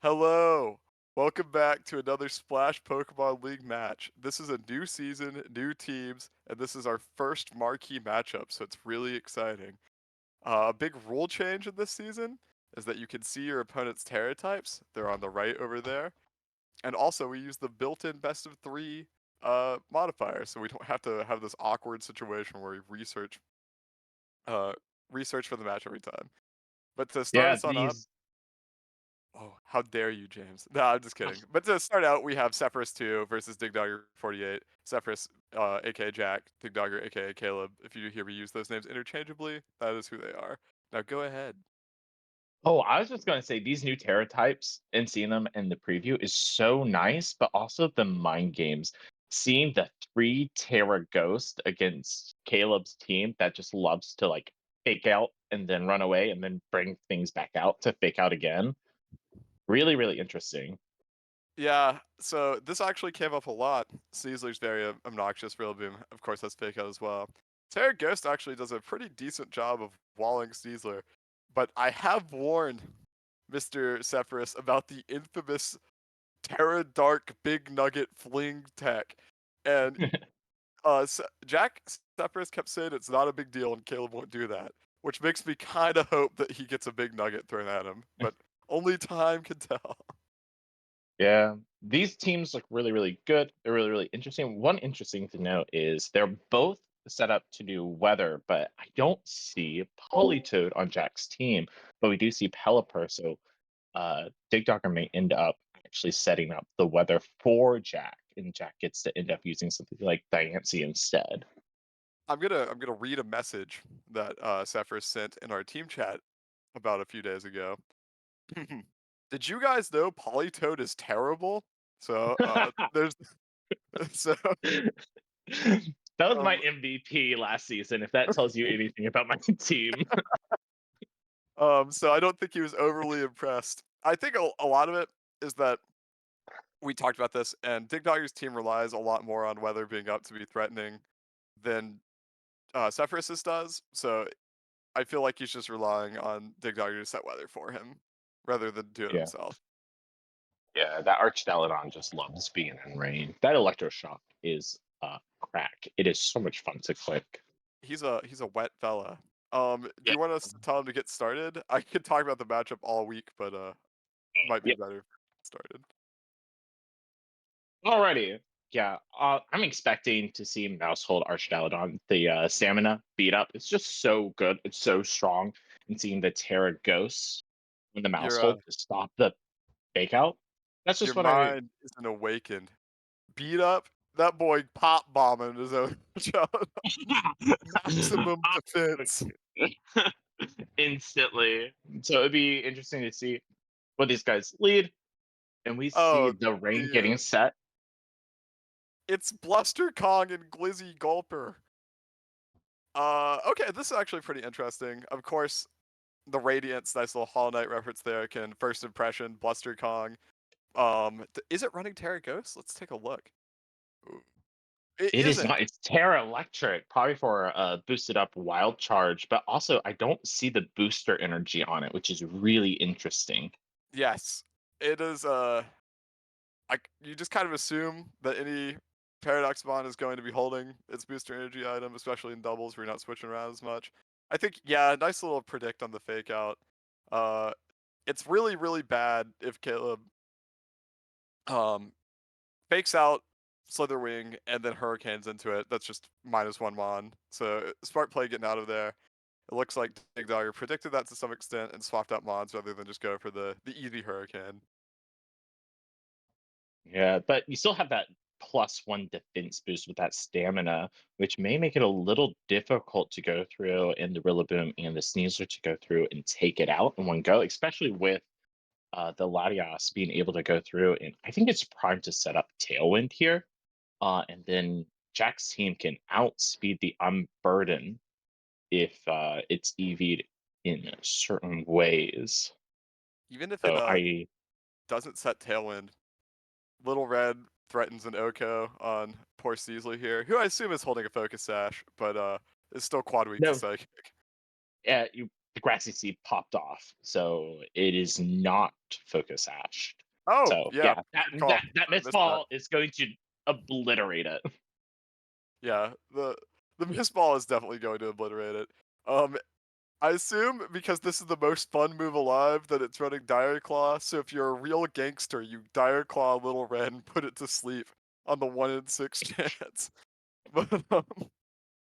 Hello! Welcome back to another Splash Pokemon League match. This is a new season, new teams, and this is our first marquee matchup, so it's really exciting. A big rule change in this season is that you can see your opponent's Terra types. They're on the right over there. And also, we use the built-in best of three modifier, so we don't have to have this awkward situation where we uh, research for the match every time. But to start Yeah, us on up, these oh, how dare you, James? No, I'm just kidding. But to start out, we have Cepherus 2 versus DigDogger 48. Cepherus, aka Jack, DigDogger, aka Caleb. If you hear me use those names interchangeably, that is who they are. Now go ahead. Oh, I was just gonna say these new Terra types and seeing them in the preview is so nice, but also the mind games. Seeing the three Terra Ghost against Caleb's team that just loves to like fake out and then run away and then bring things back out to fake out again. Really, really interesting. Yeah, so this actually came up a lot. Sneasler's very obnoxious. Rillaboom, of course, has fake out as well. Terra Ghost actually does a pretty decent job of walling Sneasler, but I have warned Mr. Cepherus about the infamous Terra Dark Big Nugget Fling tech, and Jack Cepherus kept saying it's not a big deal, and Caleb won't do that, which makes me kind of hope that he gets a big nugget thrown at him, but only time can tell. Yeah, these teams look really, really good. They're really, really interesting. One interesting to note is they're both set up to do weather, but I don't see Politoed on Jack's team, but we do see Pelipper. So DigDogger may end up actually setting up the weather for Jack, and Jack gets to end up using something like Diancie instead. I'm gonna read a message that Cepherus sent in our team chat about a few days ago. Did you guys know Polytoad is terrible? So there's so That was my um MVP last season, if that tells you anything about my team. so I don't think he was overly impressed. I think a lot of it is that we talked about this, and DigDogger's team relies a lot more on weather being up to be threatening than Cephalus does. So I feel like he's just relying on DigDogger to set weather for him rather than do it Yeah. himself. Yeah, that Archdalodon just loves being in rain. That electroshock is crack. It is so much fun to click. He's a wet fella. Do Yeah. you want us to tell him to get started? I could talk about the matchup all week, but might be Yep. better if we get started. Alrighty. Yeah. I'm expecting to see Mousehold Archdalodon, the stamina beat up. It's just so good. It's so strong. And seeing the Terra Ghosts in the Your Mousehold to stop the fake out. That's your just what I mind isn't awakened. Beat up that boy pop bombing his own child. Maximum defense. instantly. So it'd be interesting to see what these guys lead. And we see Oh, the rain the getting set. it's Bluster Kong and Glizzy Gulper. Okay, this is actually pretty interesting. Of course, the Radiance, nice little Hollow Knight reference there. Can first impression Bluster Kong. Is it running Terra Ghost? Let's take a look. Ooh, it It is isn't. not. It's Terra Electric, probably for a boosted up wild charge, but also I don't see the booster energy on it, which is really interesting. Yes, it is. You just kind of assume that any Paradox Bond is going to be holding its booster energy item, especially in doubles where you're not switching around as much. I think, yeah, nice little predict on the fake out. Uh, it's really, really bad if Caleb um fakes out Slitherwing and then Hurricanes into it. That's just -1 mon. So smart play getting out of there. It looks like DigDogger predicted that to some extent and swapped out mods rather than just go for the easy Hurricane. Yeah, but you still have that +1 defense boost with that stamina, which may make it a little difficult to go through and the Rillaboom and the Sneasler to go through and take it out in one go, especially with the Latias being able to go through. And I think it's primed to set up Tailwind here. And then Jack's team can outspeed the Unburden if it's EV'd in certain ways. Even if it So I doesn't set Tailwind, Little Red threatens an Oko on poor Seasley here, who I assume is holding a Focus Sash, but is still quad weak to no, Psychic. yeah, the grassy seed popped off, so it is not focus ashed. Oh, So yeah, yeah, that good call. that I missed missed that. ball is going to obliterate it. Yeah, the missed ball is definitely going to obliterate it. Um, I assume because this is the most fun move alive that it's running Dire Claw, so if you're a real gangster, you Dire Claw Little Red and put it to sleep on the 1 in 6 chance. But,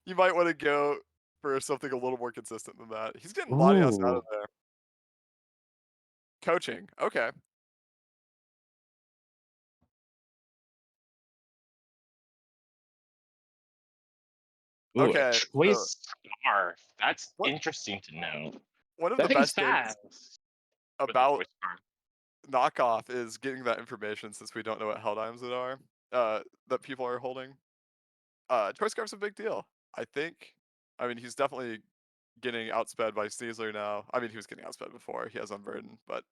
you might wanna go for something a little more consistent than that. He's getting Latias out of Ooh, there. Coaching, okay. ooh, a Okay, so choice scarf. That's what interesting to know. one of But the I think he's best things fast with the about choice scarf. knockoff is getting that information since we don't know what hell dimes it are, that people are holding. Choice scarf's a big deal. I mean, he's definitely getting outsped by Sneasler now. I mean, he was getting outsped before, he has Unburden, but,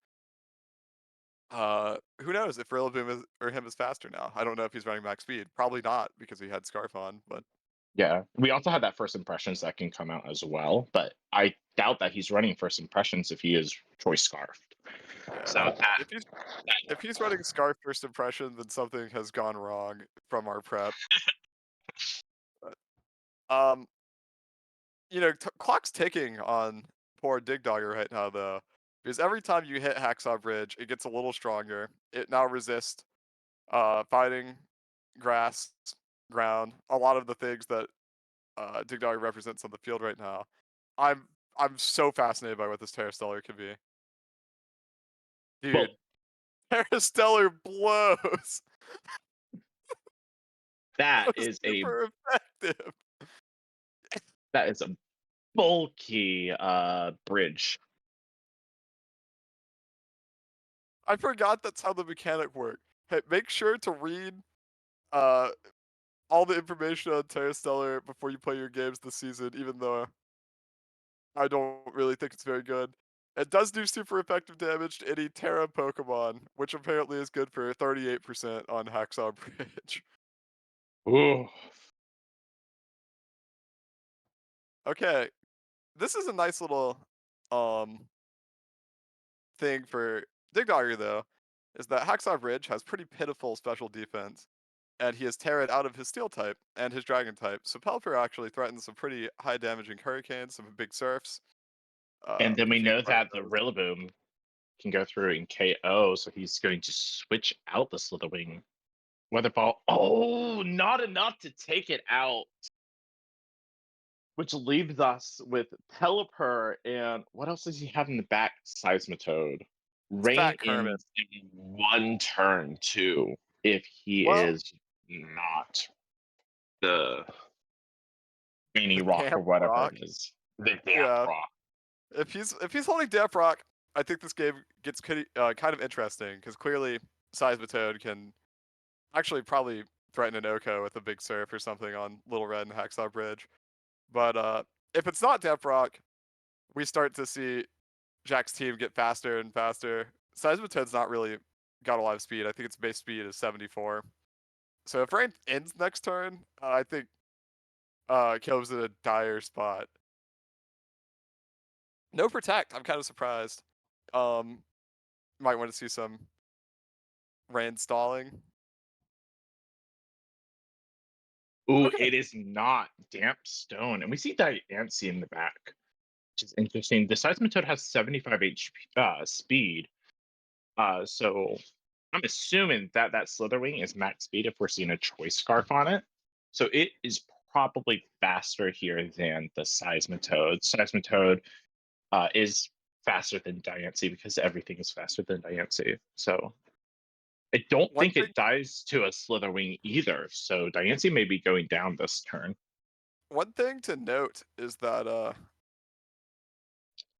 who knows if Rillaboom is or him is faster now. I don't know if he's running max speed. Probably not because he had Scarf on, but Yeah, we also had that first impressions that can come out as well, but I doubt that he's running first impressions if he is choice scarfed. yeah. So that, If he's running Scarf first impression, then something has gone wrong from our prep. But, um, clock's ticking on poor DigDogger right now, though, because every time you hit Hacksaw Bridge, it gets a little stronger. It now resists fighting, grass, ground, a lot of the things that DigDogger represents on the field right now. I'm I'm so fascinated by what this Terrastellar could be. well, Dude, Terrastellar blows. that That was is a super effective. that is a bulky bridge. I forgot that's how the mechanic worked. Hey, make sure to read uh all the information on Terrastellar before you play your games this season, even though I don't really think it's very good. It does do super effective damage to any Terra Pokemon, which apparently is good for 38% on Hacksaw Bridge. Ooh. Okay, this is a nice little um thing for DigDogger though, is that Hacksaw Bridge has pretty pitiful special defense, and he has Terra out of his Steel type and his Dragon type, so Pelipper actually threatens some pretty high damaging Hurricanes, some big Surfs, And then we if you know threaten that the those. Rillaboom can go through and KO, so he's going to switch out the Slitherwing. Weather Ball. Oh, not enough to take it out. Which leaves us with Pelipper and what else does he have in the back? Seismitoad. It's Rain Fat Kermit. in one turn, too, if he Well, is not the Rainy the Rock or Damp whatever it Rock. is. The Damp Yeah, Rock. if he's holding Damp Rock, I think this game gets kind of interesting because clearly Seismitoad can actually probably threaten an Oko with a big Surf or something on Little Red and Hacksaw Bridge. But if it's not Damp Rock, we start to see Jack's team get faster and faster. Seismitoad's not really got a lot of speed. I think its base speed is 74. So if Rain ends next turn, I think Caleb's in a dire spot. No Protect. I'm kind of surprised. Um, might want to see some Rain stalling. Ooh, Okay. it is not Damp Stone. And we see Diancie in the back, which is interesting. The Seismitoad has 75 HP speed. So I'm assuming that that Slitherwing is max speed if we're seeing a choice scarf on it. So it is probably faster here than the Seismitoad. Seismitoad is faster than Diancie because everything is faster than Diancie. So I don't One think thing it dies to a Slitherwing either. So Diancie may be going down this turn. one thing to note is that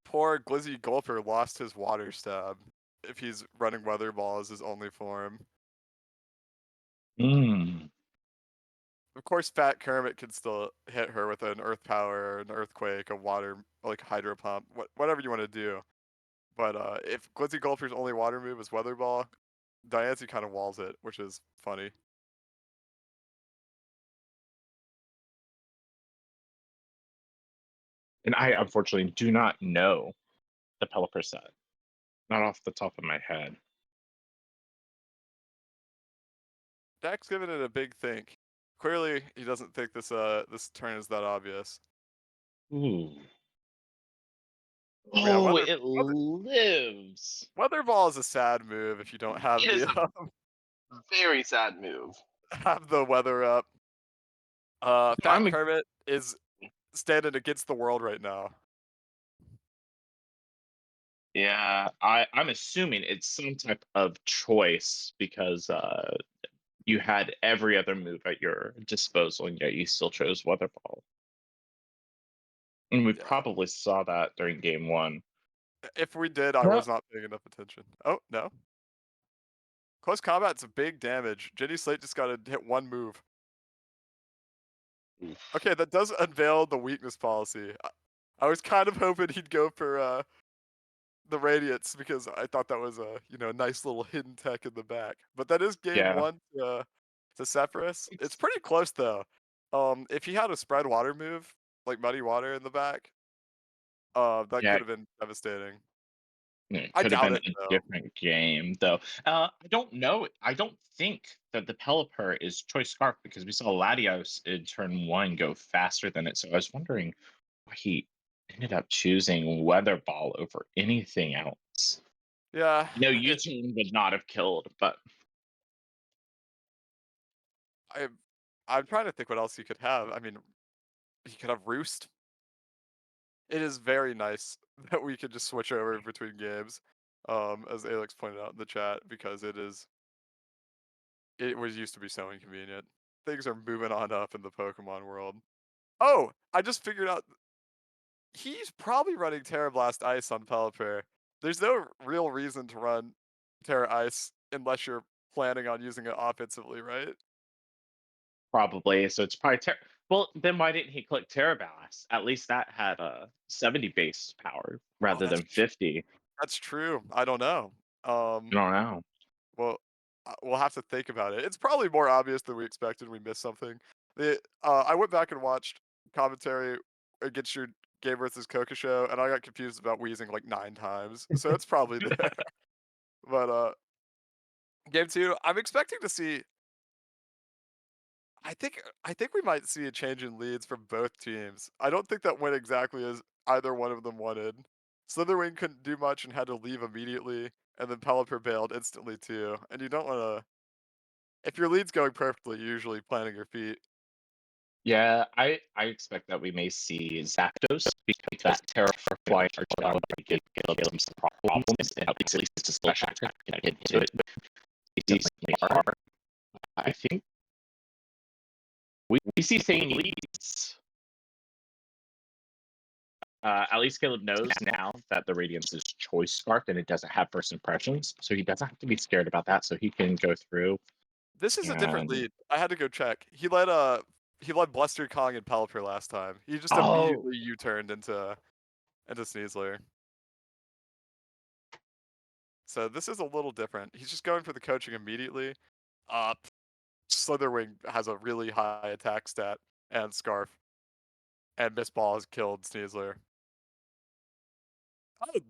poor Glizzy Gulper lost his water stab if he's running Weather Ball as his only form. Mm. Of course, Fat Kermit can still hit her with an Earth Power, an Earthquake, a Water, like Hydro Pump, whatever you want to do. But if Glizzy Gulper's only water move is Weather Ball, Diancie kind of walls it, which is funny. And I unfortunately do not know the Pelipper set, not off the top of my head. Dak's giving it a big think. Clearly, he doesn't think this turn is that obvious. Ooh. But yeah, Oh, it lives. weather ball is a sad move if you don't have It is the a very sad move. have the weather up. Fat I'm a, Kermit is standing against the world right now. yeah, I'm assuming it's some type of choice because you had every other move at your disposal, and yet you still chose Weather Ball. And we Yeah. probably saw that during game one. If we did, I No. was not paying enough attention. Oh, no. Close combat's a big damage. Jenny Slate just got to hit one move. Oof. Okay, that does unveil the weakness policy. I was kind of hoping he'd go for the Radiance because I thought that was a nice little hidden tech in the back. But that is game Yeah. one to Cepherus. It's It's, pretty close though. If he had a spread water move like Muddy Water in the back, that yeah, could have been devastating. it I could have doubt been it a though. different game, though. I don't know. I don't think that the Pelipper is Choice Scarf because we saw Latios in turn one go faster than it. So I was wondering why he ended up choosing Weather Ball over anything else. Yeah, No, U-turn would not have killed, but I I'm trying to think what else he could have. I mean, he could have Roost. It is very nice that we could just switch over between games, as Alex pointed out in the chat, because it was used to be so inconvenient. Things are moving on up in the Pokemon world. Oh, I just figured out he's probably running Terra Blast Ice on Pelipper. There's no real reason to run Terra Ice unless you're planning on using it offensively, right? probably. So it's probably well. Then why didn't he click Terabas? At least that had a 70 base power Oh, rather than 50. that's true. I don't know. I don't know. Well, we'll have to think about it. It's probably more obvious than we expected. We missed something. I went back and watched commentary against your Game versus Coca show, and I got confused about wheezing like 9 times. So it's probably there. But game two, I'm expecting to see. I think we might see a change in leads from both teams. I don't think that went exactly as either one of them wanted. Slitherwing couldn't do much and had to leave immediately, and then Pelipper bailed instantly too. And you don't want to. If your lead's going perfectly, you're usually planting your feet. Yeah, I expect that we may see Zapdos because that Terra for Flying Archipelago could give him some problems, and at least it's a slash attack can get into it decently hard. I think we see same leads. At least Caleb knows now that the Radiance is Choice Scarf and it doesn't have first impressions, so he doesn't have to be scared about that. So he can go through This is a different and lead. I had to go check. He led Bluster Kong and Pelipper last time. He just oh, immediately U-turned into Sneasler. So this is a little different. He's just going for the coaching immediately. Uh, Slitherwing has a really high attack stat and Scarf, and Miss Ball has killed Sneasler. Oh,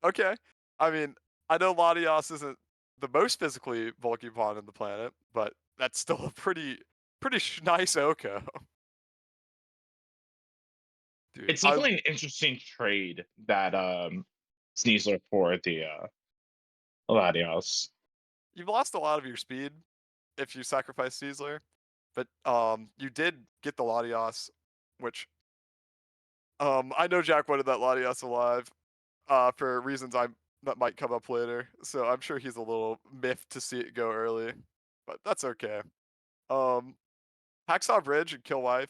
okay. I mean, I know Latios isn't the most physically bulky pawn in the planet, but that's still a pretty nice Oko. Dude, it's definitely an interesting trade that Sneasler for the Latios. you've lost a lot of your speed if you sacrifice Sneasler, but you did get the Latios, which I know Jack wanted that Latios alive for reasons that might come up later. So I'm sure he's a little miffed to see it go early, but that's okay. Um, Hacksaw Bridge and Kill Wife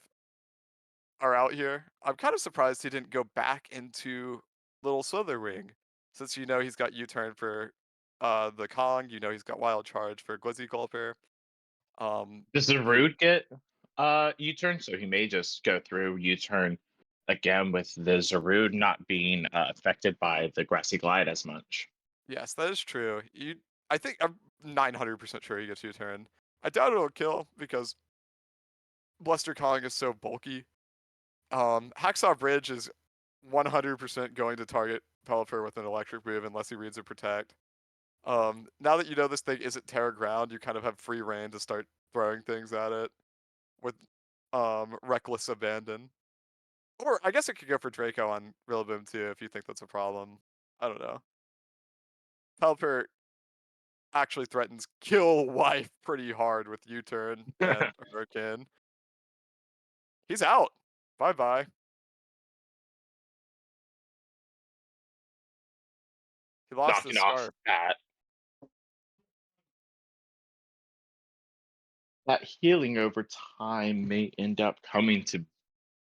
are out here. I'm kind of surprised he didn't go back into Little Slitherwing, since he's got U-turn for the Kong. He's got Wild Charge for Glizzy Gulper. Does the You Rude get U-turn? So he may just go through U-turn again with the Zarude not being affected by the Grassy Glide as much. Yes, that is true. I think I'm 900% sure he gets U-turn. I doubt it'll kill because Bluster Kong is so bulky. Hacksaw Bridge is 100% going to target Pelipper with an electric move unless he reads a protect. Now that you know this thing isn't Terra Ground, you kind of have free reign to start throwing things at it with reckless abandon. Or I guess it could go for Draco on Rillaboom too if you think that's a problem. I don't know. Pelipper actually threatens kill wife pretty hard with U-turn and Hurricane. He's out. Bye bye. He lost his Knocking off scarf. that healing over time may end up coming to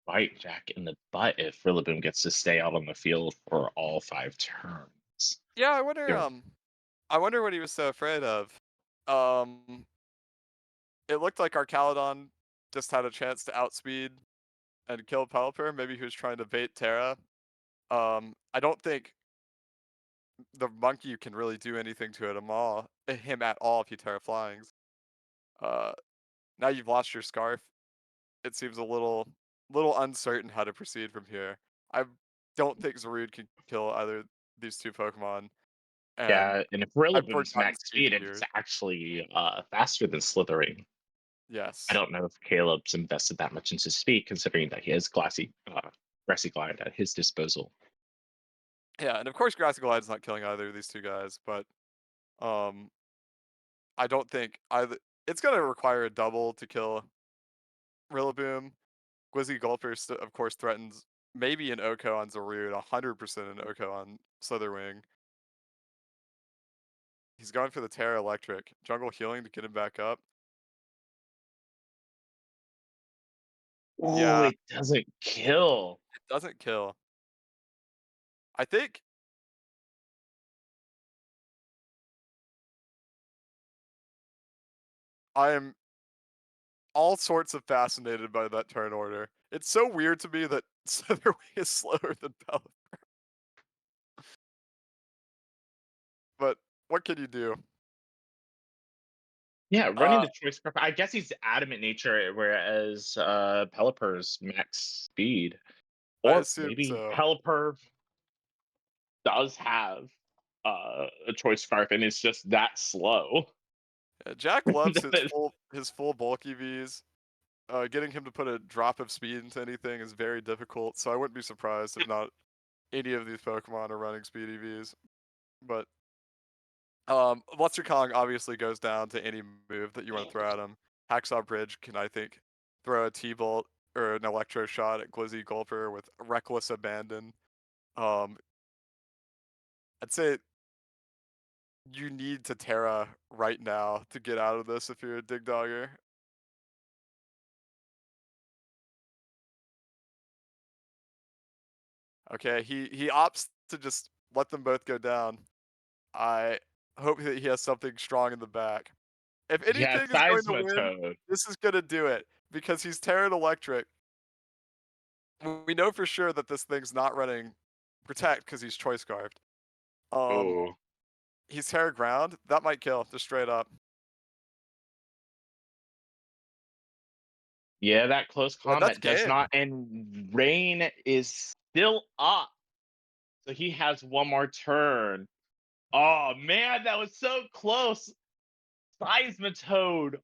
bite Jack in the butt if Rillaboom gets to stay out on the field for all 5 turns. Yeah, You're- I wonder what he was so afraid of. Um it looked like Arcaludon just had a chance to outspeed and kill Pelipper. Maybe he was trying to bait Terra. I don't think the monkey can really do anything to him at all if you Terra Flyings. Uh, now you've lost your scarf. It seems a little uncertain how to proceed from here. I don't think Zarude can kill either of these two Pokemon, and yeah, and if I've Rillaboom's forgotten max speed speed, it's tiers. actually faster than Slithering. I Yes. don't know if Caleb's invested that much into speed, considering that he has Grassy Glide at his disposal. Yeah, and of course Grassy Glide's not killing either of these two guys, but um I don't think either it's gonna require a double to kill Rillaboom. Glizzy Gulper, of course, threatens maybe an Oko on Zarude, 100% an Oko on Slitherwing. He's going for the Terra Electric. Jungle healing to get him back up. Oh, Yeah, it doesn't kill. it doesn't kill. I think I am all sorts of fascinated by that turn order. It's so weird to me that Slitherwing is slower than Pelipper, but what can you do? Yeah, running Uh, the choice scarf. I guess he's adamant nature, whereas Pelipper's max speed. I Or assume maybe so. Pelipper does have a choice scarf and it's just that slow. Yeah, Jack loves That- his full bulky Vs. Getting him to put a drop of speed into anything is very difficult, so I wouldn't be surprised if not any of these Pokemon are running speed EVs. But Buster Kong obviously goes down to any move that you want to throw at him. Hacksaw Bridge can, I think, throw a T-Bolt or an Electro Shot at Glizzy Gulper with reckless abandon. Um, I'd say you need to Terra right now to get out of this if you're a DigDogger. Okay, he opts to just let them both go down. I hope that he has something strong in the back. If yeah, anything is going to win, Seismitoad. this is gonna do it because he's Terran Electric. We know for sure that this thing's not running Protect because he's Choice Scarfed. Um, Oh. he's Terra Ground. That might kill, just straight up. Yeah, that close But that's combat does game. not, and Rain is still up. So he has one more turn. Oh man, that was so close. Seismitoad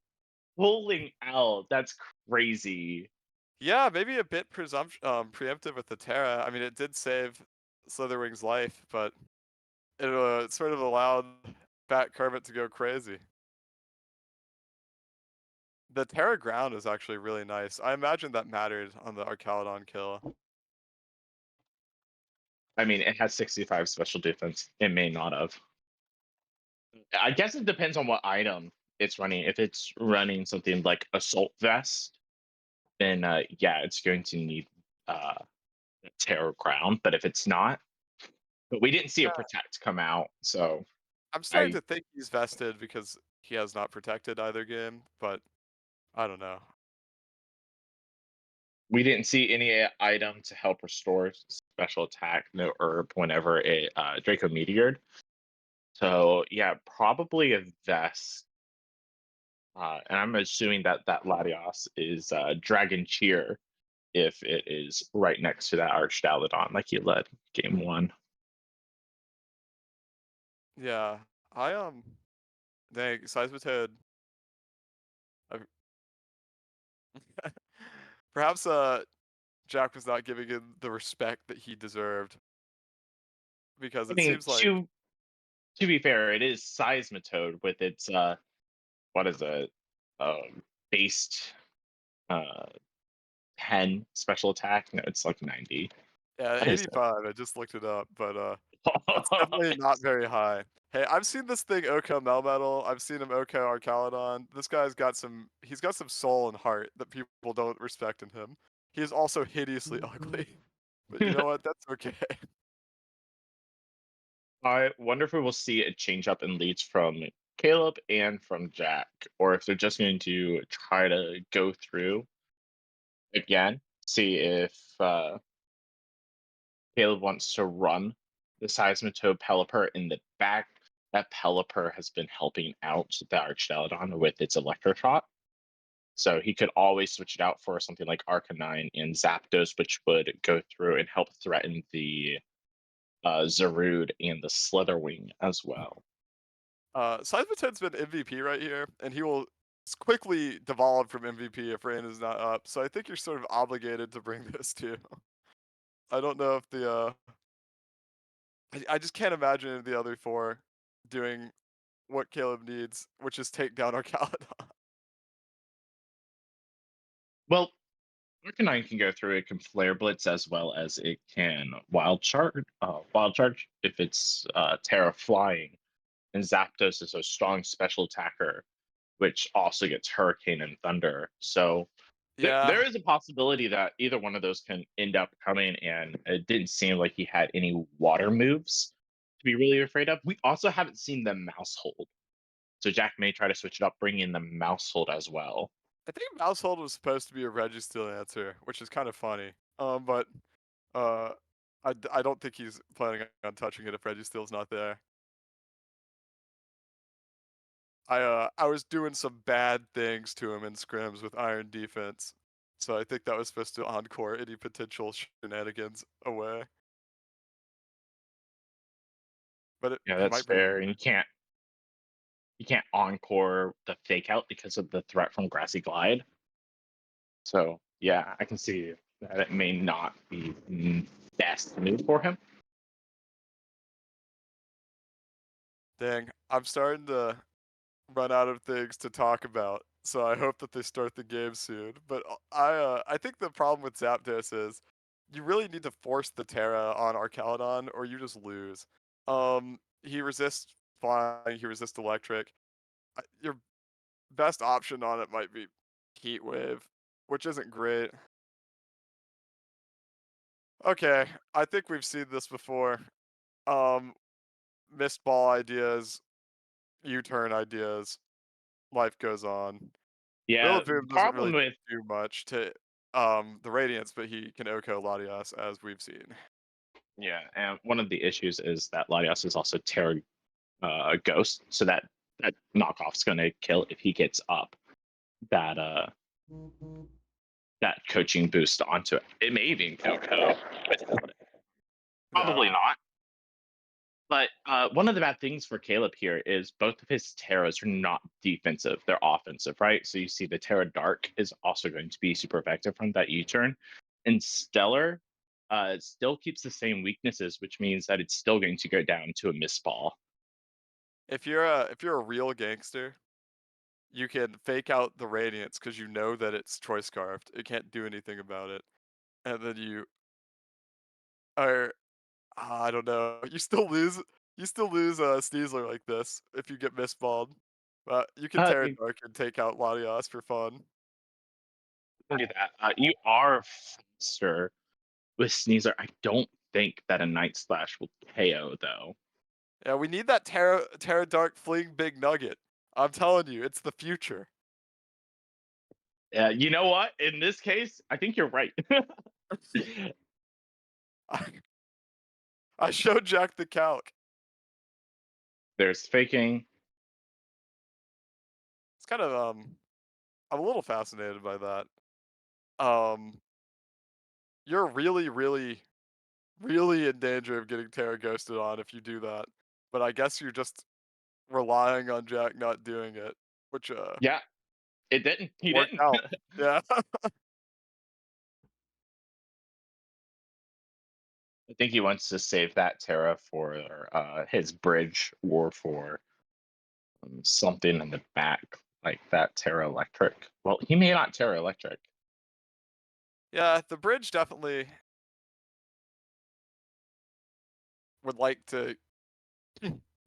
pulling out. That's crazy. Yeah, maybe a bit preemptive with the Terra. I mean, it did save Slitherwing's life, but it sort of allowed Fat Kermit to go crazy. The Terra Ground is actually really nice. I imagine that mattered on the Arcaludon kill. I mean, it has 65 special defense. It may not have. I guess it depends on what item it's running. If it's running something like Assault Vest, then yeah, it's going to need uh, Terror Ground. But if it's not, but we didn't see a Yeah. Protect come out, so I'm starting I to think he's vested because he has not protected either game, but I don't know. we didn't see any item to help restore special attack, no herb whenever it Draco Meteored. So yeah, probably a vest. And I'm assuming that Latios is Dragon Cheer. if it is right next to that Arched Aladon like he led game one. Yeah, I dang, Seismitoad. I- Perhaps Jack was not giving him the respect that he deserved because I it mean, seems like to be fair, it is Seismitoad with its what is it? Based uh 10 special attack. No, it's like 90. yeah, What is 85. I just looked it up, but it's definitely not it? very high. Hey, I've seen this thing Oko Melmetal. I've seen him Oko Arcalodon. This guy's got he's got some soul and heart that people don't respect in him. He is also hideously ugly, but you know what? That's okay. I wonder if we will see a change up in leads from Caleb and from Jack, or if they're just going to try to go through again, see if Caleb wants to run the Seismitoad Pelipper in the back. That Pelipper has been helping out the Archdalodon with its Electroshot. So he could always switch it out for something like Arcanine and Zapdos, which would go through and help threaten the Zarude and the Slitherwing as well. Seismitoad's been MVP right here, and he will quickly devolve from MVP if Rain is not up. So I think you're sort of obligated to bring this too. I don't know if I just can't imagine any of the other four doing what Caleb needs, which is take down Arcaludon. Well, Arcanine can go through. It can Flare Blitz as well as it can Wild Charge. Wild Charge if it's Terra Flying, and Zapdos is a strong special attacker, which also gets Hurricane and Thunder. So Yeah, there is a possibility that either one of those can end up coming, and it didn't seem like he had any water moves to be really afraid of. We also haven't seen the Mouse Hold, so Jack may try to switch it up, bring in the Mouse Hold as well. I think Mousehold was supposed to be a Registeel answer, which is kind of funny. But uh, I don't think he's planning on touching it if Registeel's not there. I was doing some bad things to him in scrims with Iron Defense, so I think that was supposed to encore any potential shenanigans away. But Yeah, he that's might bring it fair, and you can't encore the Fake Out because of the threat from Grassy Glide. So yeah, I can see that it may not be the best move for him. Dang, I'm starting to run out of things to talk about, so I hope that they start the game soon. But I think the problem with Zapdos is you really need to force the Terra on Arcaludon, or you just lose. He resists flying, he resists electric. Your best option on it might be Heat Wave, which isn't great. Okay, I think we've seen this before. Um, Missed ball ideas, U-turn ideas. Life goes on. Yeah, Rillaboom doesn't problem really with do much to the Radiance, but he can OHKO Latias as we've seen. yeah, and one of the issues is that Latias is also Terra Ghost, so that knockoff's going to kill if he gets up that that coaching boost onto it. It may even kill Ko. Yeah. Probably not. But one of the bad things for Caleb here is both of his Terras are not defensive; they're offensive, right? So you see the Terra Dark is also going to be super effective from that U-turn, and Stellar still keeps the same weaknesses, which means that it's still going to go down to a miss ball. If you're a real gangster, you can fake out the Radiance because you know that it's Choice Scarfed. It can't do anything about it. And then you are I don't know. You still lose Sneasler like this if you get missballed. But you can Terra You Dark and take out Latias for fun. can do that. You are faster with Sneasler. I don't think that a Night Slash will KO though. Yeah, we need that Terra Dark Fling Big Nugget. I'm telling you, it's the future. You know what? In this case, I think you're right. I, I showed Jack the calc. There's faking. It's kind of I'm a little fascinated by that. Um you're really, really, really in danger of getting Terra ghosted on if you do that. But I guess you're just relying on Jack not doing it, which Yeah, it didn't. He worked didn't. out. Yeah. I think he wants to save that Terra for his bridge or for something in the back, like that Terra Electric. Well, he may not Terra Electric. Yeah, the bridge definitely would like to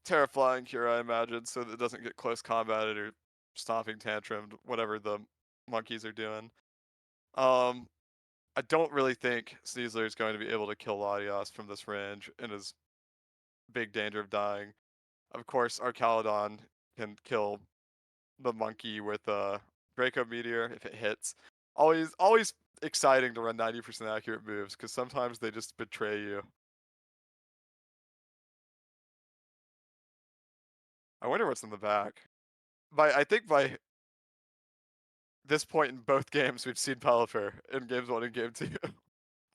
Terra flying here, I imagine, so that it doesn't get close combated or stomping tantrum, whatever the monkeys are doing. Um, I don't really think Sneasler is going to be able to kill Latios from this range and is big danger of dying. Of course, our Caledon can kill the monkey with a Draco Meteor if it hits. Always exciting to run 90% accurate moves because sometimes they just betray you. I wonder what's in the back. I think by this point in both games, we've seen Pelipper in games 1 and game 2.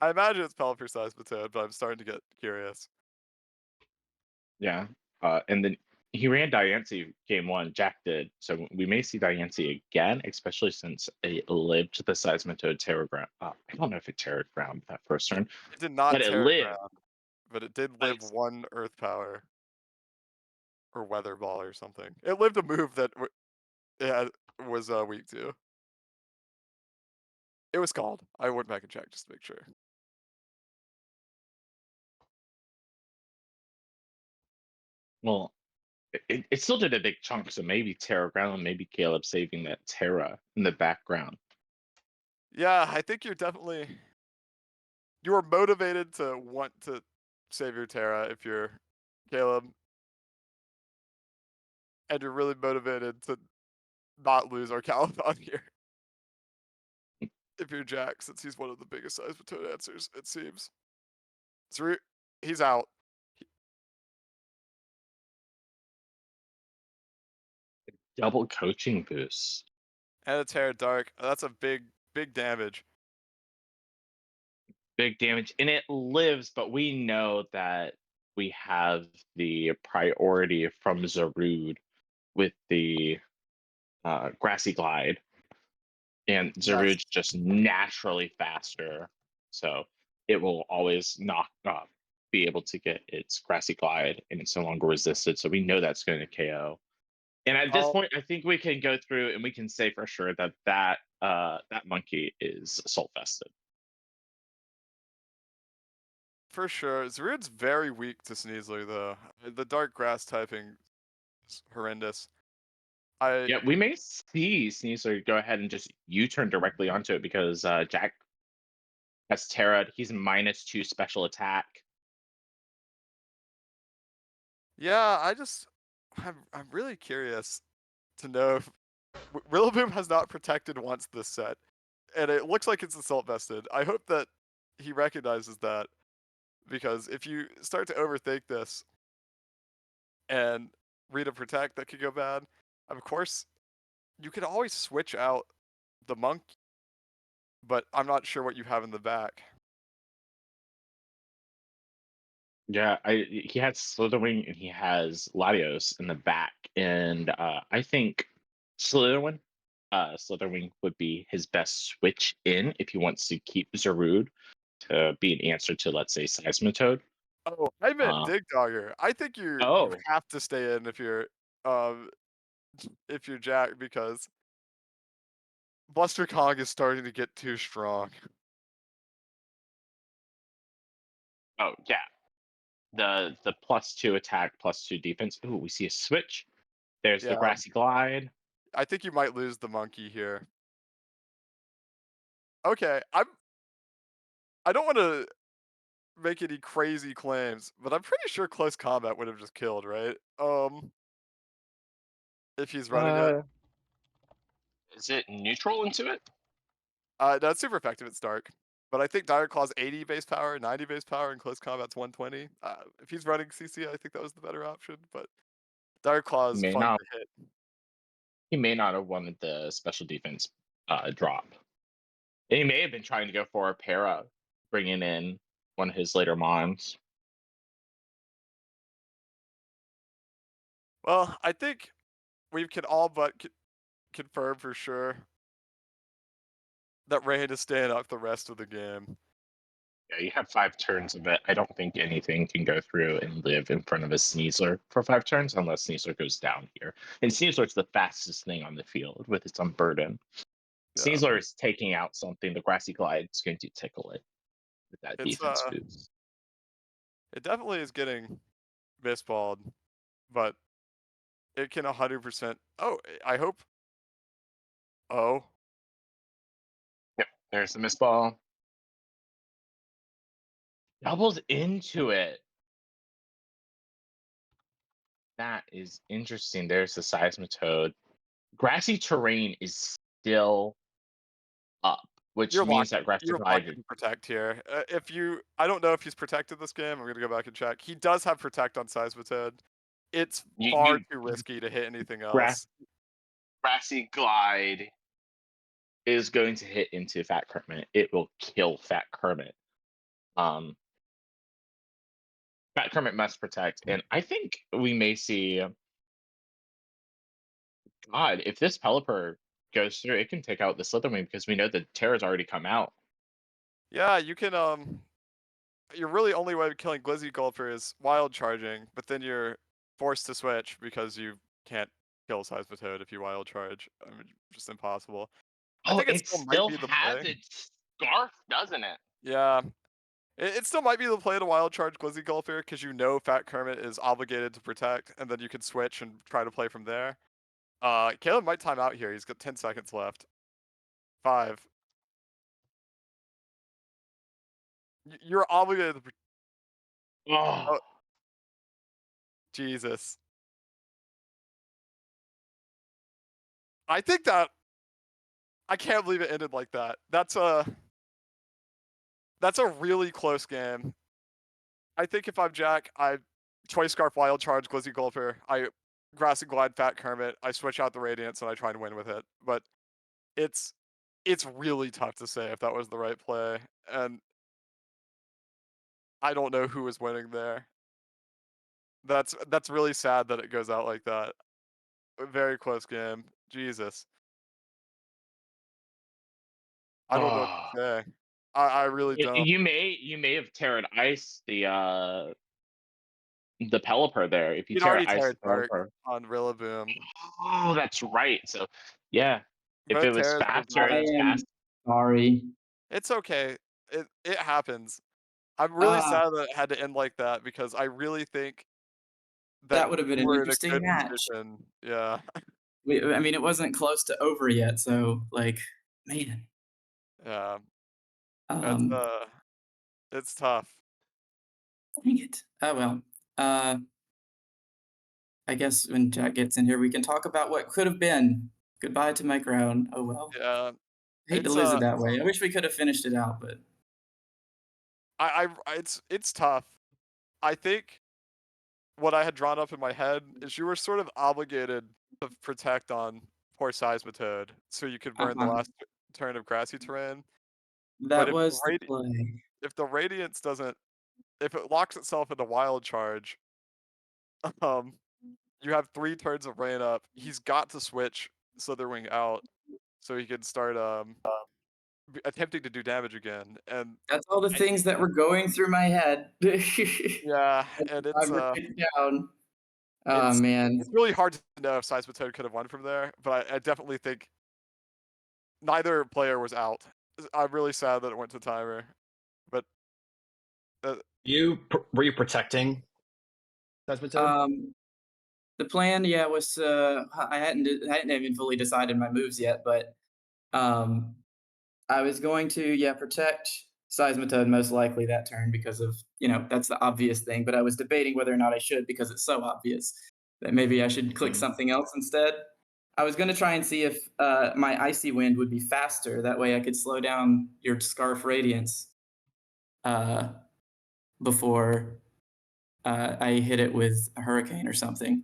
I imagine it's Pelipper size Baton, but I'm starting to get curious. Yeah. And then he ran Diancie game 1, Jack did. So we may see Diancie again, especially since it lived the Seismitoad Terra Ground. I don't know if it Terra Ground that first turn, It did not but it tear lived. ground, but it did But live it's, 1 Earth Power or Weather Ball or something. It lived a move that it was weak to. It was called. I went back and checked just to make sure. well, it still did a big chunk. So maybe Terra Ground, maybe Caleb saving that Terra in the background. Yeah, I think you are motivated to want to save your Terra if you're Caleb, and you're really motivated to not lose our Caledon here if you're Jack, since he's one of the biggest size Baton answers, it seems. So he's out. Double coaching boost. And a Terra Dark. That's a big damage. Big damage. And it lives, but we know that we have the priority from Zarude with the Grassy Glide. And Yes. Zarude's just naturally faster. So it will always be able to get its Grassy Glide and it's no longer resisted. So we know that's going to KO. And at this Oh, point, I think we can go through and we can say for sure that that monkey is Soul Fested. for sure. Zarude's very weak to Sneasler, though. The dark grass typing is horrendous. I Yeah, we may see Sneasler go ahead and just U-turn directly onto it because Jack has Terra. He's -2 special attack. yeah, I'm really curious to know if Rillaboom has not protected once this set, and it looks like it's assault vested. I hope that he recognizes that because if you start to overthink this and read a protect, that could go bad. Of course, you could always switch out the monk, but I'm not sure what you have in the back. Yeah, he has Slitherwing and he has Latios in the back, and I think Slitherwing, Slitherwing would be his best switch in if he wants to keep Zarude to be an answer to, let's say, Seismitoad. Oh, I meant Uh, DigDogger. I think you oh, have to stay in um if you're Jack because Buster Kong is starting to get too strong. oh yeah, the +2 attack, +2 defense. Ooh, we see a switch. There's the Yeah, Grassy Glide. I think you might lose the monkey here. Okay, I don't want to make any crazy claims, but I'm pretty sure close combat would have just killed, right? If he's running it. Uh, Is it neutral into it? No, it's super effective. It's dark, but I think Dire Claw's 80 base power, 90 base power, and close combat's 120. If he's running CC, I think that was the better option. But Dire Claw he is may fun not. to hit. He may not have wanted the special defense drop. And he may have been trying to go for a para. bringing in one of his later mons. Well, I think we can all but confirm for sure that Rain is staying up the rest of the game. Yeah, you have 5 turns of it. I don't think anything can go through and live in front of a Sneasler for 5 turns unless Sneasler goes down here. And Sneasler's the fastest thing on the field with its unburden. Yeah, Sneasler is taking out something. The Grassy Glide is going to tickle it with that it's defense boost. it definitely is getting misballed, but it can 100%. Oh, I hope. Oh, Yep, there's the miss ball. Doubles into it. That is interesting. There's the Seismitoad. Grassy terrain is still up, which you're means locked. that Grassy You're locked Glide. in protect here. I don't know if he's protected this game. I'm gonna go back and check. He does have protect on Seismitoad. It's far You too risky to hit anything Grass, else. Grassy Glide is going to hit into Fat Kermit. It will kill Fat Kermit. Um, Fat Kermit must protect, and I think we may see. God, if this Pelipper goes through, it can take out the Slitherwing because we know the Terror's already come out. Yeah, you can. Your really only way of killing Glizzy Gulper is wild charging, but then you're forced to switch because you can't kill Seismitoad if you wild charge. I mean, just impossible. I Oh, think it it still might still be the has play. its scarf, doesn't it? Yeah, it still might be the play to wild charge Glizzy Gulper because you know Fat Kermit is obligated to protect, and then you can switch and try to play from there. Caleb might time out here. He's got 10 seconds left. 5. You're obligated to. Oh, Oh, Jesus. I think that I can't believe it ended like that. That's a really close game. I think if I'm Jack, I Choice Scarf Wild Charge Glizzy Gulper, I Grassy Glide Fat Kermit, I switch out the Radiance and I try and win with it. But it's it's really tough to say if that was the right play, and I don't know who was winning there. That's really sad that it goes out like that. A very close game. Jesus. I don't know what oh. to say. I really don't. You may have Terran Ice the Pelipper there. If you He'd Terra already Ice tear the dark Pelipper. on Rillaboom. Oh, that's right. So yeah, if it Both was tears would have faster I and mattered. it's am fast. sorry. It's okay. It happens. I'm really Ah, sad that it had to end like that because I really think that that would have been we an were in a interesting good match. position. Yeah. I mean, it wasn't close to over yet, so like, man, Yeah. That's um, it's tough. dang it. Oh well. Uh, I guess when Jack gets in here, we can talk about what could have been. Goodbye to my crown. Oh well. Yeah. Hate to It's lose it that way. I wish we could have finished it out, but it's tough. I think what I had drawn up in my head is you were sort of obligated to protect on poor Seismitoad so you could burn the uh-huh. last turn of grassy terrain. But That was the play. if the radiance doesn't if it locks itself into wild charge, um, you have 3 turns of rain up. He's got to switch Slitherwing out so he can start attempting to do damage again. And That's all the I things that were going through my head. As yeah, the and timer ticked down. Oh man. it's really hard to know if Seismitoad could have won from there, but I definitely think neither player was out. I'm really sad that it went to timer, but uh, Were you protecting Desmond? Um, the plan, yeah, was I hadn't even fully decided my moves yet, but um, I was going to protect Seismitoad most likely that turn because of that's the obvious thing. But I was debating whether or not I should because it's so obvious that maybe I should click Mhm. something else instead. I was going to try and see if my icy wind would be faster. That way I could slow down your scarf radiance uh, before I hit it with a hurricane or something.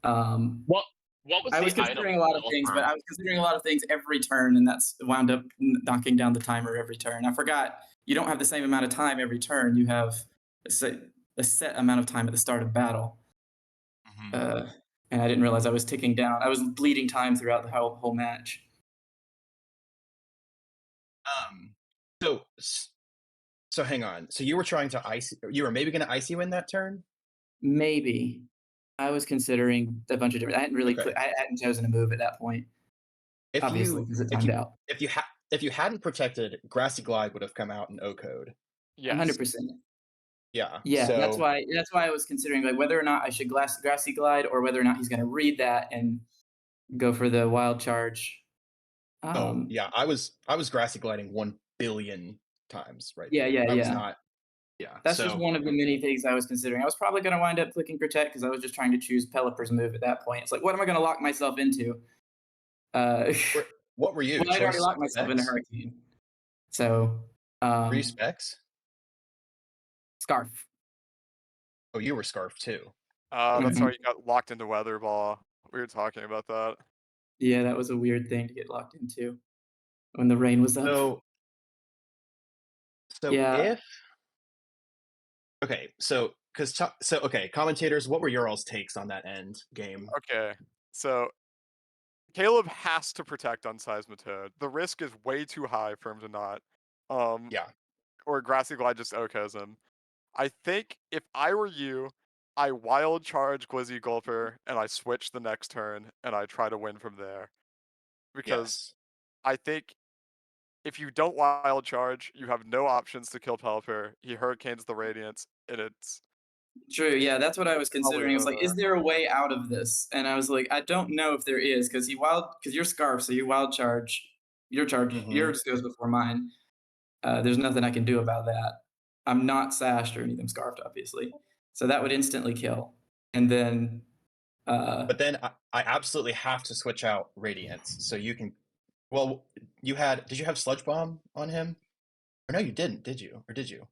Um, Well, What was I the was item considering a lot of all things, but from? I was considering a lot of things every turn, and that's wound up knocking down the timer every turn. I forgot you don't have the same amount of time every turn. You have a set amount of time at the start of battle. Mhm. And I didn't realize I was ticking down. I was bleeding time throughout the whole match. Um, so so hang on. So you were trying to you were maybe going to icy win that turn? Maybe. I was considering a bunch of different. I hadn't really. Okay. I hadn't chosen a move at that point, If obviously, you because it if timed you out. if you hadn't protected, Grassy Glide would have come out in O code. 100%. Yeah. Yeah, that's So why. That's why I was considering like whether or not I should grassy glide or whether or not he's going to read that and go for the wild charge. yeah, I was Grassy Gliding 1 billion times right Yeah, there. yeah, I was yeah. not. Yeah. That's just So one of the many things I was considering. I was probably going to wind up clicking protect because I was just trying to choose Pelipper's move at that point. It's like, what am I going to lock myself into? what were you? Well, I'd already Choice locked myself into specs? Hurricane. So, Were you specs? Scarf. Oh, you were Scarf too. That's Mhm. how you got locked into Weather Ball. We were talking about that. Yeah, that was a weird thing to get locked into when the rain was up. So Yeah, if okay, so okay, commentators, what were your all's takes on that end game? Okay, so Caleb has to protect on Seismitoad. The risk is way too high for him to not. Um, Yeah. or Grassy Glide just OKs him. I think if I were you, I wild charge Glizzy Gulper and I switch the next turn and I try to win from there. Because Yes. I think if you don't wild charge, you have no options to kill Pelipper. He hurricanes the Radiance, and it's true. Yeah, that's what I was probably considering. I was like, is over. there a way out of this? And I was like, I don't know if there is because you're Scarf, so you wild charge. Mhm. Yours goes before mine. There's nothing I can do about that. I'm not sashed or anything scarfed, obviously. So that would instantly kill. And then, But then I absolutely have to switch out Radiance so you can. Well, did you have Sludge Bomb on him? Or no, you didn't, did you? Or did you?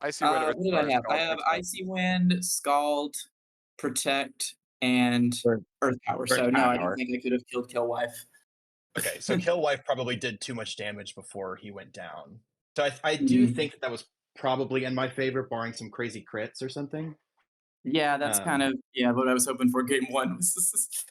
I see Wind what did I or have? I Scald have Protect. Icy Wind, Scald, Protect, and Earth Earth Power. Earth So no, I don't Power. think I could have killed Killwife. Okay, so Killwife probably did too much damage before he went down. So I do Mhm. think that was probably in my favor, barring some crazy crits or something. Yeah, that's kind of what I was hoping for. Game one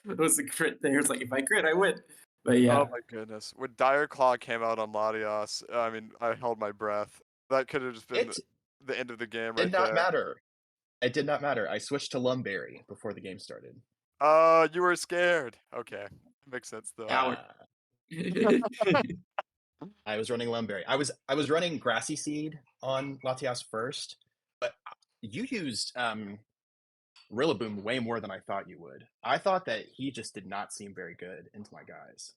was a crit there. It's like if I crit, I win. But Oh yeah, my goodness. When Dire Claw came out on Latias, I mean, I held my breath. That could have just been It the end of the game did right not there. matter. It did not matter. I switched to Lumberry before the game started. You were scared. Okay. Makes sense though. coward. I was running Lumberry. I was running Grassy Seed on Latias first, but you used Rillaboom way more than I thought you would. I thought that he just did not seem very good into my guys.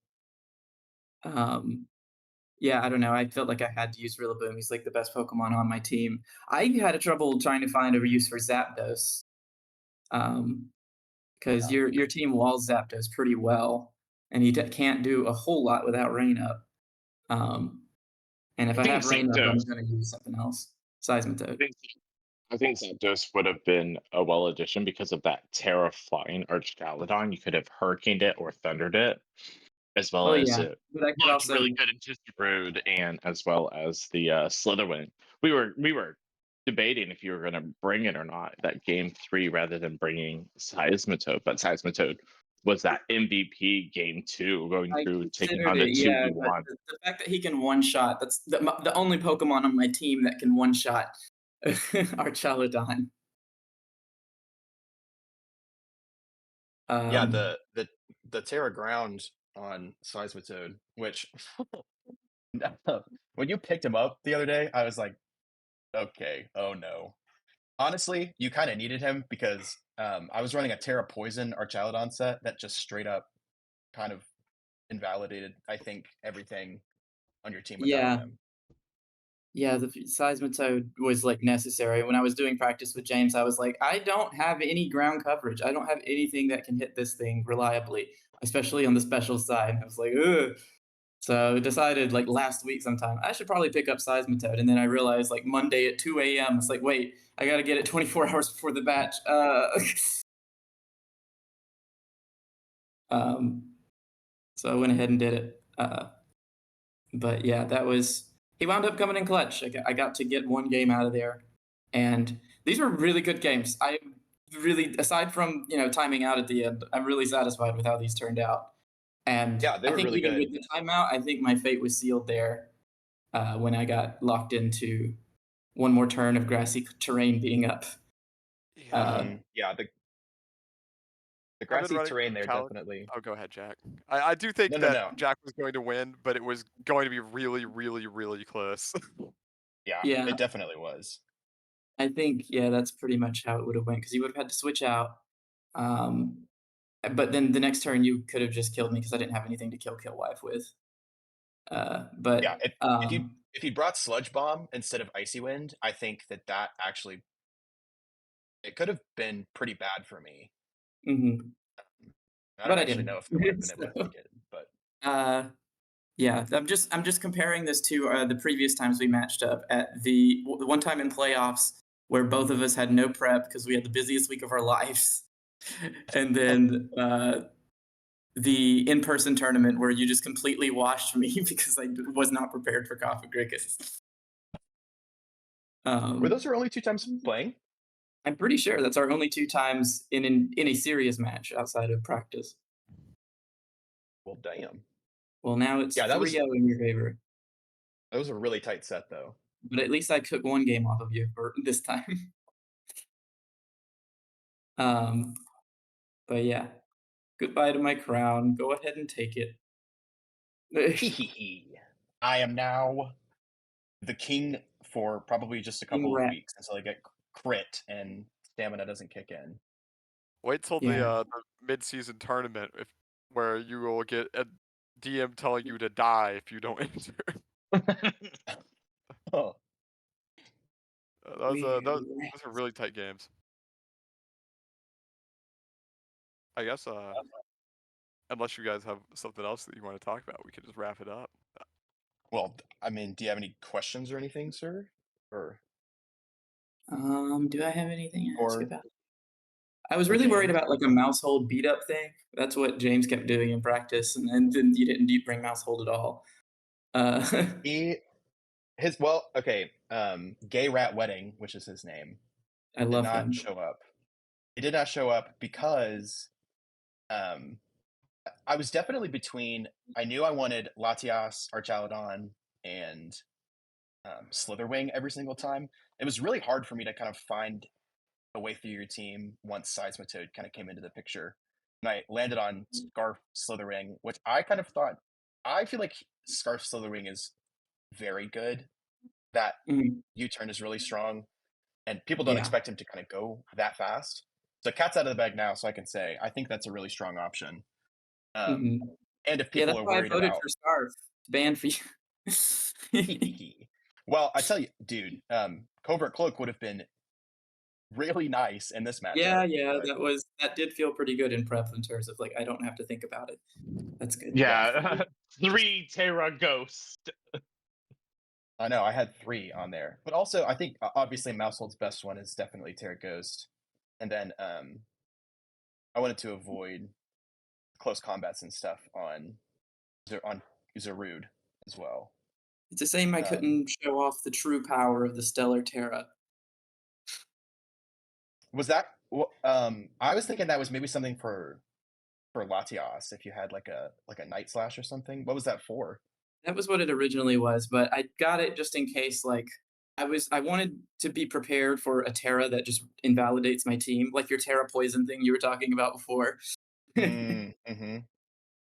Yeah, I don't know. I felt like I had to use Rillaboom. He's like the best Pokemon on my team. I had a trouble trying to find a use for Zapdos. Because your team walls Zapdos pretty well, and he can't do a whole lot without Rain Up. And if I I think have Rain Up, I'm Zapdos. going to use something else. Seismitoad. I think Zapdos would have been a well addition because of that Terra Flying Archgalodon. You could have hurricaned it or thundered it, as well Oh as yeah, it but I could looked also really good into Brood, and as well as the Slytherin. We were debating if you were going to bring it or not that game 3 rather than bringing Seismitoad, but Seismitoad was that MVP game 2 going I through taking considered on the it, yeah, but 2v1. the fact that he can one shot, that's the only Pokemon on my team that can one shot Archaludon. Yeah, Um, the Terra Ground on Seismitoad, which when you picked him up the other day, I was like, okay, oh no. Honestly, you kind of needed him because I was running a Terra Poison Archaludon set that just straight up kind of invalidated, I think, everything on your team without yeah, him. yeah, the Seismitoad was like necessary. When I was doing practice with James, I was like, I don't have any ground coverage. I don't have anything that can hit this thing reliably, especially on the special side. I was like, ugh. So I decided like last week sometime I should probably pick up Seismitoad, and then I realized like Monday at 2 a.m. It's like, wait, I got to get it 24 hours before the batch. So I went ahead and did it. But yeah, he wound up coming in clutch. I got to get one game out of there, and these were really good games. I really, aside from timing out at the end, I'm really satisfied with how these turned out. And Yeah, they I were think really even good. with the timeout, I think my fate was sealed there when I got locked into one more turn of grassy terrain being up. Yeah. Yeah, the I've been grassy running terrain there challenge. definitely. Oh, go ahead, Jack. I do think No, no, that no. Jack was going to win, but it was going to be really, really, really close. Yeah, Yeah, it definitely was. I think that's pretty much how it would have went because you would have had to switch out. Um, but then the next turn you could have just killed me because I didn't have anything to kill Killwife with. Yeah, But if you brought Sludge Bomb instead of Icy Wind, I think that actually it could have been pretty bad for me. mhm. I But don't I actually didn't. know if I would have been able to So, take it, but uh, yeah, I'm just comparing this to the previous times we matched up at the one time in playoffs where both of us had no prep because we had the busiest week of our lives, and then the in-person tournament where you just completely washed me because I was not prepared for Coffee Crickets. were those Um, your only 2 times playing? I'm pretty sure that's our only 2 times in a serious match outside of practice. Well, damn. Well, now it's Yeah, that 3-0 in your favor, was a really tight set though. but at least I took one game off of you for this time. Um, but yeah, goodbye to my crown. Go ahead and take it. Hee hee hee. I am now the king for probably just a King couple of rat. weeks until I get crit and stamina doesn't kick in. Wait till Yeah. the mid-season tournament where you will get a DM telling you to die if you don't enter. Oh, Those are really tight games. I guess unless you guys have something else that you want to talk about, we could just wrap it up. well, I mean, do you have any questions or anything, sir? Or Do I have anything to ask or about? I was or really worried James? about like a mouse hold beat up thing. That's what James kept doing in practice, and then you didn't bring mouse hold at all. Uh, Okay, Gay Rat Wedding, which is his name, I did love not him. show up. He did not show up because um I was definitely between. I knew I wanted Latias, Archaludon, and Slitherwing every single time. It was really hard for me to kind of find a way through your team once Seismitoad kind of came into the picture. And I landed on Scarf Slithering, which I kind of thought. I feel like Scarf Slithering is very good. That Mhm. U-turn is really strong, and people don't Yeah. expect him to kind of go that fast. So cat's out of the bag now, so I can say I think that's a really strong option. Mhm. And if Yeah, people that's are why I worried voted about, for Scarf. It's banned for you. well, I tell you, dude, Covert Cloak would have been really nice in this Yeah, matchup, yeah, but that did feel pretty good in prep in terms of like I don't have to think about it. That's good. yeah, Yeah, 3 Terra Ghost. I know I had 3 on there. But also, I think obviously Mousehold's best one is definitely Terra Ghost, and then I wanted to avoid close combats and stuff on Zarude as well. It's a shame I Um, couldn't show off the true power of the Stellar Terra. was that? I was thinking that was maybe something for Latias if you had like a Night Slash or something. What was that for? That was what it originally was, but I got it just in case like I wanted to be prepared for a Terra that just invalidates my team, like your Terra poison thing you were talking about before. Mm-hmm.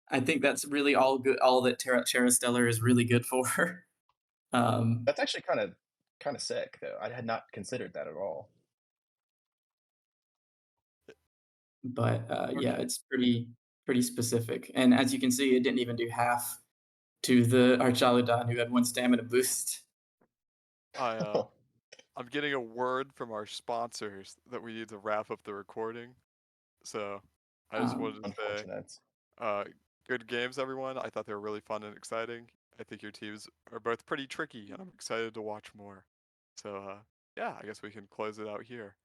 I think that's really all that Terra Stellar is really good for. Um, That's actually kind of sick though. I had not considered that at all. but yeah, Okay. it's pretty specific. And as you can see, it didn't even do half to the Archaludon who had 1 stamina boost. I'm getting a word from our sponsors that we need to wrap up the recording. So I just wanted to say, Unfortunate. good games, everyone. I thought they were really fun and exciting. I think your teams are both pretty tricky, and I'm excited to watch more. So yeah, I guess we can close it out here.